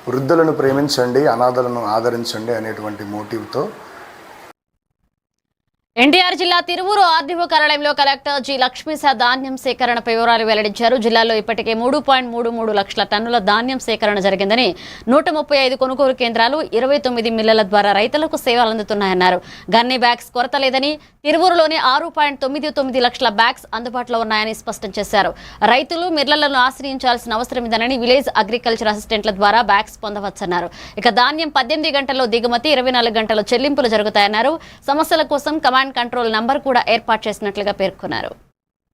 వృద్ధులను ప్రేమించండి, అనాథలను ఆదరించండి అనేటువంటి మోటివ్తో ఎన్టీఆర్ జిల్లా తిరువూరు ఆర్డీఓ కార్యాలయంలో కలెక్టర్ జి లక్ష్మీశ ధాన్యం సేకరణపై వివరాలు వెల్లడించారు. జిల్లాలో ఇప్పటికే 3.33 లక్షల టన్నుల ధాన్యం సేకరణ జరిగిందని, 135 కొనుగోలు కేంద్రాలు, 29 మిల్లల ద్వారా రైతులకు సేవలు అందుతున్నాయన్నారు. గన్ని బ్యాగ్స్ కొరత లేదని, తిరువూరులోని 6.99 లక్షల బ్యాగ్స్ అందుబాటులో ఉన్నాయని స్పష్టం చేశారు. రైతులు మిల్లలను ఆశ్రయించాల్సిన అవసరం ఉందని, విలేజ్ అగ్రికల్చర్ అసిస్టెంట్ల ద్వారా బ్యాగ్స్ పొందవచ్చన్నారు. ఇక ధాన్యం 18 గంటల్లో దిగుమతి, 24 గంటల్లో చెల్లింపులు జరుగుతాయన్నారు. సమస్యల కోసం కమాండ్ కంట్రోల్ నంబర్ కూడా ఏర్పాటు చేసినట్లుగా పేర్కొన్నారు.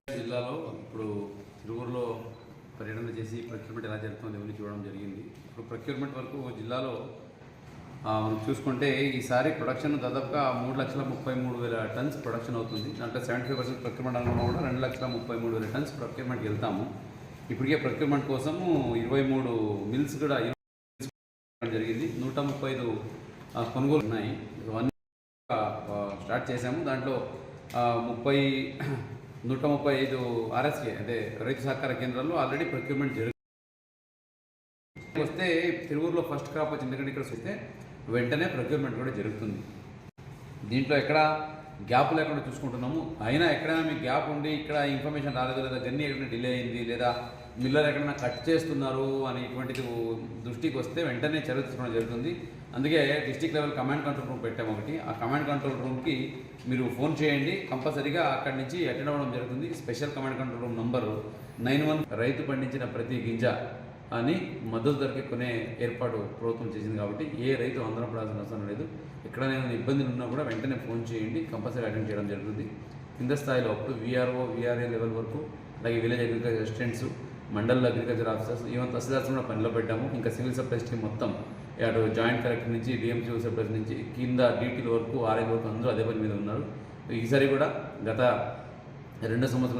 జిల్లాలో ఇప్పుడు తిరువూరులో పర్యటన చేసి ప్రొక్యూర్మెంట్ ఎలా జరుగుతుందో ఎవరిని చూడడం జరిగింది. ఇప్పుడు ప్రొక్యూర్మెంట్ వరకు జిల్లాలో మనం చూసుకుంటే ఈసారి ప్రొడక్షన్ దాదాపుగా 3,33,000 టన్స్ ప్రొడక్షన్ అవుతుంది. దాంట్లో 75% ప్రొక్యూర్మెంట్ అనుకున్నా కూడా 2,33,000 టన్స్ ప్రొక్యూర్మెంట్కి వెళ్తాము. ఇప్పటికే ప్రొక్యూర్మెంట్ కోసము 23 మిల్స్ కూడా జరిగింది. 135 కొనుగోలు ఉన్నాయి. స్టార్ట్ చేశాము. దాంట్లో 135 ఆర్ఎస్కే అంటే రైతు సహకార కేంద్రాల్లో ఆల్రెడీ ప్రొక్యూర్మెంట్ వస్తే తిరువూరులో ఫస్ట్ క్రాప్ వచ్చింది. ఎందుకంటే ఇక్కడ వస్తే వెంటనే ప్రొక్యూర్మెంట్ కూడా జరుగుతుంది. దీంట్లో ఎక్కడ గ్యాప్ లేకుండా చూసుకుంటున్నాము. అయినా ఎక్కడైనా మీకు గ్యాప్ ఉండి ఇక్కడ ఇన్ఫర్మేషన్ రాలేదు, లేదా జర్నీ ఎక్కడైనా డిలే అయింది, లేదా మిల్లర్ ఎక్కడైనా కట్ చేస్తున్నారు అనేటువంటిది దృష్టికి వస్తే వెంటనే చర్య తీసుకోవడం జరుగుతుంది. అందుకే district level command control room పెట్టాము ఒకటి. ఆ కమాండ్ కంట్రోల్ రూమ్కి మీరు ఫోన్ చేయండి, కంపల్సరీగా అక్కడి నుంచి అటెండ్ అవ్వడం జరుగుతుంది. Special command control room number 91. రైతు పండించిన ప్రతి గింజ అని మద్దతు ధరకి కొనే ఏర్పాటు ప్రభుత్వం చేసింది కాబట్టి ఏ రైతు ఆందోళన పడాల్సిన అవసరం లేదు. ఎక్కడైనా ఇబ్బందులు ఉన్నా కూడా వెంటనే ఫోన్ చేయండి, కంపల్సరీ అటెండ్ చేయడం జరుగుతుంది. కింద స్థాయిలో up to VRO, VRA level వరకు, అలాగే village agriculture assistants, mandal agriculture officers, even tahsildars కూడా పనిలో పెట్టాము. ఇంకా సివిల్ సప్లైస్ టీమ్ మొత్తం అటు జాయింట్ కలెక్టర్ నుంచి DMC సప్లైస్ నుంచి కింద DTల వరకు, RI వరకు అందరూ అదే పని మీద ఉన్నారు. ఈసారి కూడా గత 2 సంవత్సరాలు